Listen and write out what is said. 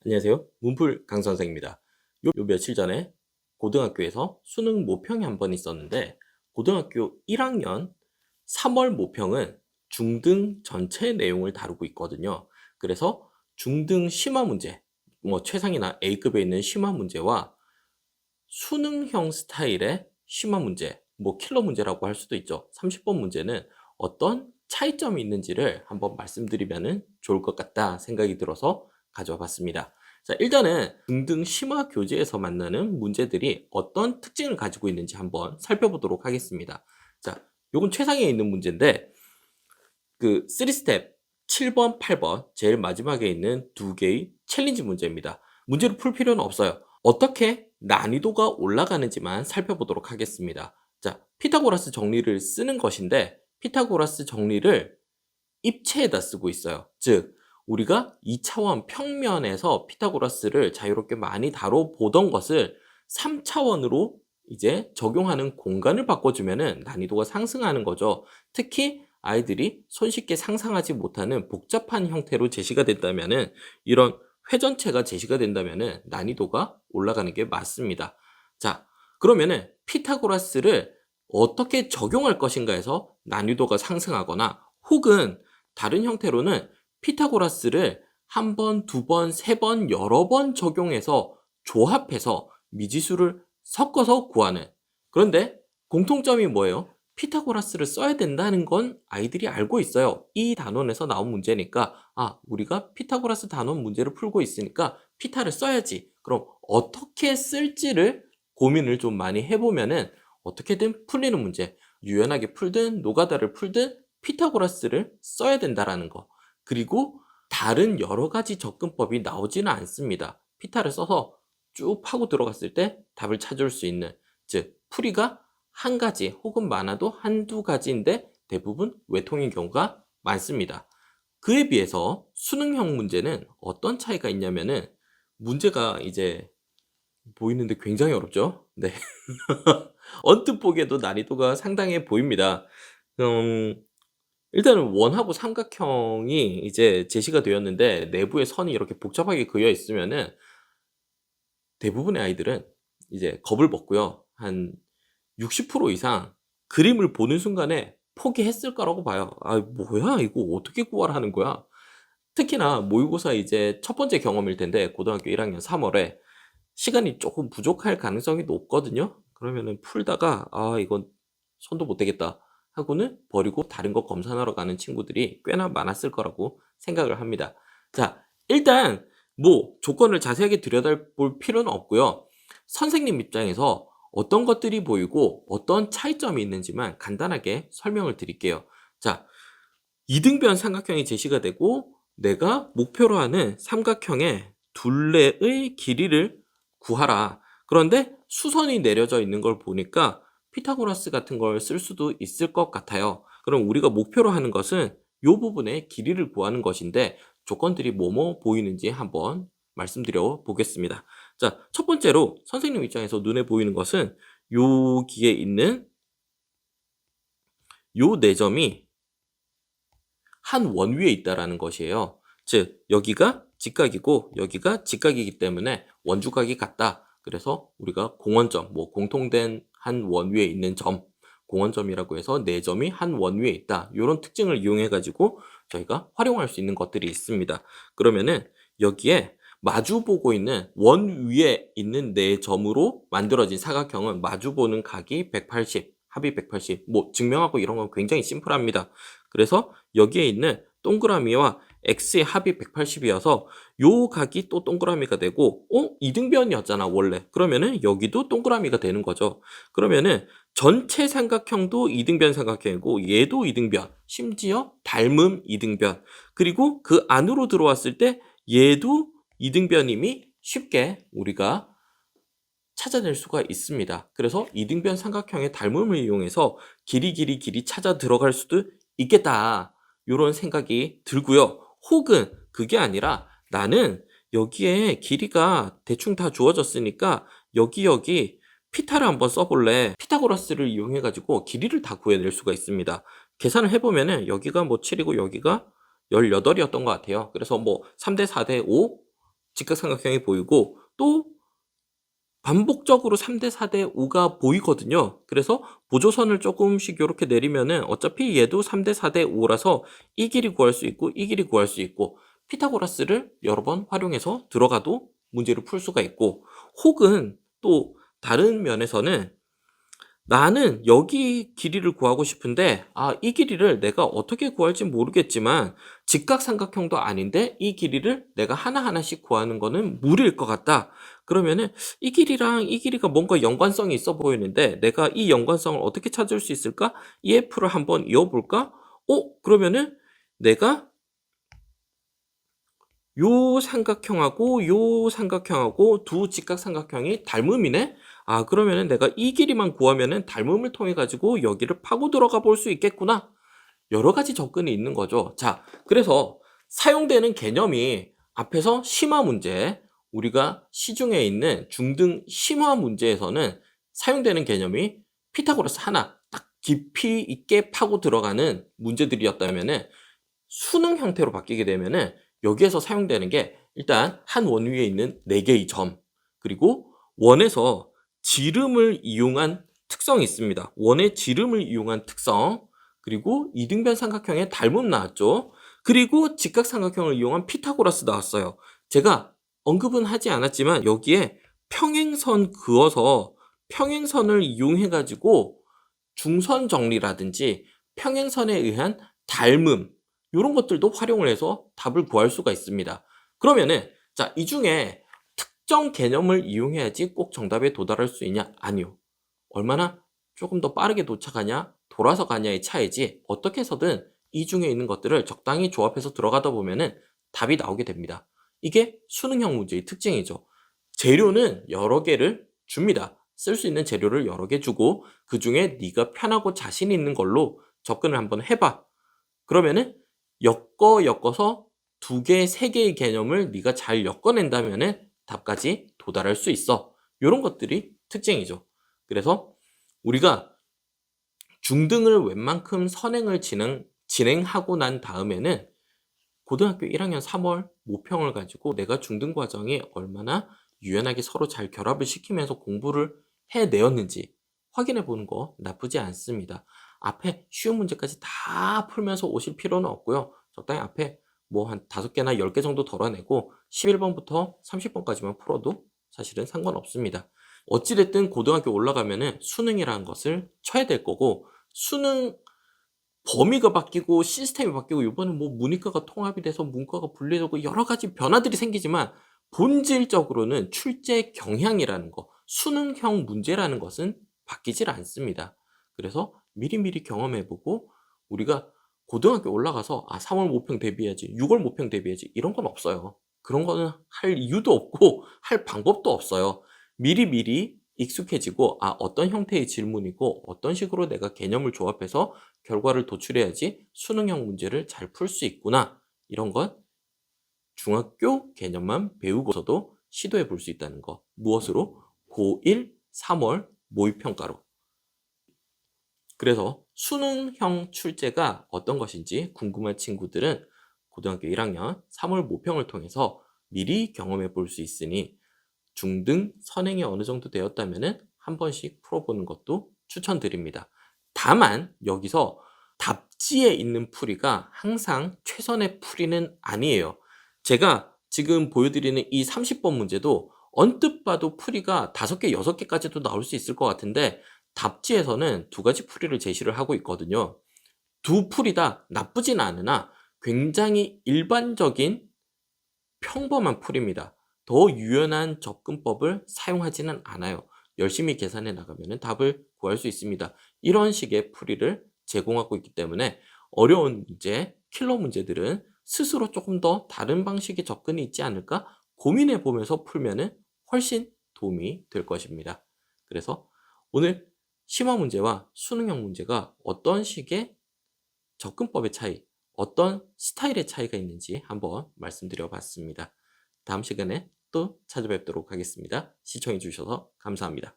안녕하세요. 문풀 강선생입니다. 요 며칠 전에 고등학교에서 수능 모평이 한 번 있었는데 고등학교 1학년 3월 모평은 중등 전체 내용을 다루고 있거든요. 그래서 중등 심화 문제, 뭐 최상이나 A급에 있는 심화 문제와 수능형 스타일의 심화 문제, 뭐 킬러 문제라고 할 수도 있죠. 30번 문제는 어떤 차이점이 있는지를 한번 말씀드리면 좋을 것 같다 생각이 들어서 가져와 봤습니다. 자, 일단은 중등 심화 교재에서 만나는 문제들이 어떤 특징을 가지고 있는지 한번 살펴보도록 하겠습니다. 자, 요건 최상에 있는 문제인데 그 3스텝 7번, 8번 제일 마지막에 있는 두 개의 챌린지 문제입니다. 문제를 풀 필요는 없어요. 어떻게 난이도가 올라가는지만 살펴보도록 하겠습니다. 자, 피타고라스 정리를 쓰는 것인데 피타고라스 정리를 입체에다 쓰고 있어요. 즉 우리가 2차원 평면에서 피타고라스를 자유롭게 많이 다뤄보던 것을 3차원으로 이제 적용하는 공간을 바꿔주면 난이도가 상승하는 거죠. 특히 아이들이 손쉽게 상상하지 못하는 복잡한 형태로 제시가 된다면 이런 회전체가 제시가 된다면 난이도가 올라가는 게 맞습니다. 자, 그러면은 피타고라스를 어떻게 적용할 것인가에서 난이도가 상승하거나 혹은 다른 형태로는 피타고라스를 한 번, 두 번, 세 번, 여러 번 적용해서 조합해서 미지수를 섞어서 구하는. 그런데 공통점이 뭐예요? 피타고라스를 써야 된다는 건 아이들이 알고 있어요. 이 단원에서 나온 문제니까 우리가 피타고라스 단원 문제를 풀고 있으니까 피타를 써야지. 그럼 어떻게 쓸지를 고민을 좀 많이 해보면은 어떻게든 풀리는 문제, 유연하게 풀든 노가다를 풀든 피타고라스를 써야 된다라는 거. 그리고 다른 여러 가지 접근법이 나오지는 않습니다. 피타를 써서 쭉 파고 들어갔을 때 답을 찾을 수 있는, 즉 풀이가 한 가지 혹은 많아도 한두 가지인데 대부분 외통인 경우가 많습니다. 그에 비해서 수능형 문제는 어떤 차이가 있냐면은 문제가 이제 보이는데 굉장히 어렵죠? 네. 언뜻 보기에도 난이도가 상당해 보입니다. 음, 일단은 원하고 삼각형이 이제 제시가 되었는데 내부에 선이 이렇게 복잡하게 그려 있으면은 대부분의 아이들은 이제 겁을 먹고요. 한 60% 이상 그림을 보는 순간에 포기했을 거라고 봐요. 뭐야? 이거 어떻게 구하라는 거야? 특히나 모의고사 이제 첫 번째 경험일 텐데 고등학교 1학년 3월에 시간이 조금 부족할 가능성이 높거든요. 그러면은 풀다가 이건 손도 못 대겠다 하고는 버리고 다른 거 검사하러 가는 친구들이 꽤나 많았을 거라고 생각을 합니다. 자, 일단 뭐 조건을 자세하게 들여다볼 필요는 없고요. 선생님 입장에서 어떤 것들이 보이고 어떤 차이점이 있는지만 간단하게 설명을 드릴게요. 자, 이등변 삼각형이 제시가 되고 내가 목표로 하는 삼각형의 둘레의 길이를 구하라. 그런데 수선이 내려져 있는 걸 보니까 피타고라스 같은 걸 쓸 수도 있을 것 같아요. 그럼 우리가 목표로 하는 것은 이 부분의 길이를 구하는 것인데 조건들이 뭐뭐 보이는지 한번 말씀드려 보겠습니다. 자, 첫 번째로 선생님 입장에서 눈에 보이는 것은 여기에 있는 요 네 점이 한 원 위에 있다라는 것이에요. 즉 여기가 직각이고 여기가 직각이기 때문에 원주각이 같다. 그래서 우리가 공원점, 뭐 공통된 한 원 위에 있는 점, 공원점이라고 해서 네 점이 한 원 위에 있다. 이런 특징을 이용해 가지고 저희가 활용할 수 있는 것들이 있습니다. 그러면은 여기에 마주 보고 있는 원 위에 있는 네 점으로 만들어진 사각형은 마주 보는 각이 180, 합이 180. 뭐 증명하고 이런 건 굉장히 심플합니다. 그래서 여기에 있는 동그라미와 x의 합이 180이어서 요 각이 또 동그라미가 되고 이등변이었잖아 원래. 그러면은 여기도 동그라미가 되는 거죠. 그러면은 전체 삼각형도 이등변 삼각형이고 얘도 이등변, 심지어 닮음 이등변, 그리고 그 안으로 들어왔을 때 얘도 이등변임이 쉽게 우리가 찾아낼 수가 있습니다. 그래서 이등변 삼각형의 닮음을 이용해서 길이 찾아 들어갈 수도 있겠다. 이런 생각이 들고요. 혹은 그게 아니라 나는 여기에 길이가 대충 다 주어졌으니까 여기 피타를 한번 써볼래. 피타고라스를 이용해가지고 길이를 다 구해낼 수가 있습니다. 계산을 해보면은 여기가 뭐 7이고 여기가 18이었던 것 같아요. 그래서 뭐 3대 4대 5 직각삼각형이 보이고 또 반복적으로 3대 4대 5가 보이거든요. 그래서 보조선을 조금씩 요렇게 내리면은 어차피 얘도 3대 4대 5라서 이 길이 구할 수 있고 이 길이 구할 수 있고 피타고라스를 여러 번 활용해서 들어가도 문제를 풀 수가 있고 혹은 또 다른 면에서는 나는 여기 길이를 구하고 싶은데 이 길이를 내가 어떻게 구할지 모르겠지만 직각삼각형도 아닌데 이 길이를 내가 하나하나씩 구하는 거는 무리일 것 같다. 그러면은 이 길이랑 이 길이가 뭔가 연관성이 있어 보이는데 내가 이 연관성을 어떻게 찾을 수 있을까? EF를 한번 이어볼까? 그러면은 내가 요 삼각형하고 요 삼각형하고 두 직각삼각형이 닮음이네? 그러면은 내가 이 길이만 구하면은 닮음을 통해 가지고 여기를 파고 들어가 볼 수 있겠구나. 여러 가지 접근이 있는 거죠. 자, 그래서 사용되는 개념이 앞에서 심화 문제, 우리가 시중에 있는 중등 심화 문제에서는 사용되는 개념이 피타고라스 하나 딱 깊이 있게 파고 들어가는 문제들이었다면은 수능 형태로 바뀌게 되면은 여기에서 사용되는 게 일단 한 원 위에 있는 4개의 점, 그리고 원에서 지름을 이용한 특성이 있습니다. 원의 지름을 이용한 특성, 그리고 이등변 삼각형의 닮음 나왔죠. 그리고 직각삼각형을 이용한 피타고라스 나왔어요. 제가 언급은 하지 않았지만 여기에 평행선 그어서 평행선을 이용해 가지고 중선 정리라든지 평행선에 의한 닮음, 요런 것들도 활용을 해서 답을 구할 수가 있습니다. 그러면은 자, 이 중에 특정 개념을 이용해야지 꼭 정답에 도달할 수 있냐? 아니요. 얼마나 조금 더 빠르게 도착하냐, 돌아서 가냐의 차이지 어떻게 해서든 이 중에 있는 것들을 적당히 조합해서 들어가다 보면은 답이 나오게 됩니다. 이게 수능형 문제의 특징이죠. 재료는 여러 개를 줍니다. 쓸 수 있는 재료를 여러 개 주고 그중에 네가 편하고 자신 있는 걸로 접근을 한번 해봐. 그러면은 엮어서 2개, 3개의 개념을 네가 잘 엮어낸다면은 답까지 도달할 수 있어. 요런 것들이 특징이죠. 그래서 우리가 중등을 웬만큼 선행을 진행하고 난 다음에는 고등학교 1학년 3월 모평을 가지고 내가 중등 과정이 얼마나 유연하게 서로 잘 결합을 시키면서 공부를 해내었는지 확인해 보는 거 나쁘지 않습니다. 앞에 쉬운 문제까지 다 풀면서 오실 필요는 없고요. 적당히 앞에 뭐 한 5개나 10개 정도 덜어내고 11번부터 30번까지만 풀어도 사실은 상관없습니다. 어찌됐든 고등학교 올라가면은 수능이라는 것을 쳐야 될 거고 수능 범위가 바뀌고 시스템이 바뀌고 이번엔 뭐 문이과가 통합이 돼서 문과가 분리되고 여러 가지 변화들이 생기지만 본질적으로는 출제 경향이라는 거, 수능형 문제라는 것은 바뀌질 않습니다. 그래서 미리미리 경험해보고 우리가 고등학교 올라가서 3월 모평 대비해야지, 6월 모평 대비해야지 이런 건 없어요. 그런 거는 할 이유도 없고 할 방법도 없어요. 미리미리 익숙해지고 어떤 형태의 질문이고 어떤 식으로 내가 개념을 조합해서 결과를 도출해야지 수능형 문제를 잘 풀 수 있구나. 이런 건 중학교 개념만 배우고서도 시도해 볼 수 있다는 거. 무엇으로? 고1, 3월 모의평가로. 그래서 수능형 출제가 어떤 것인지 궁금한 친구들은 고등학교 1학년 3월 모평을 통해서 미리 경험해 볼 수 있으니 중등 선행이 어느 정도 되었다면 한 번씩 풀어보는 것도 추천드립니다. 다만 여기서 답지에 있는 풀이가 항상 최선의 풀이는 아니에요. 제가 지금 보여드리는 이 30번 문제도 언뜻 봐도 풀이가 5개, 6개까지도 나올 수 있을 것 같은데 답지에서는 2가지 풀이를 제시를 하고 있거든요. 두 풀이 다 나쁘진 않으나 굉장히 일반적인 평범한 풀입니다. 더 유연한 접근법을 사용하지는 않아요. 열심히 계산해 나가면 답을 구할 수 있습니다. 이런 식의 풀이를 제공하고 있기 때문에 어려운 문제, 킬러 문제들은 스스로 조금 더 다른 방식의 접근이 있지 않을까 고민해 보면서 풀면 훨씬 도움이 될 것입니다. 그래서 오늘 심화 문제와 수능형 문제가 어떤 식의 접근법의 차이, 어떤 스타일의 차이가 있는지 한번 말씀드려 봤습니다. 다음 시간에 또 찾아뵙도록 하겠습니다. 시청해 주셔서 감사합니다.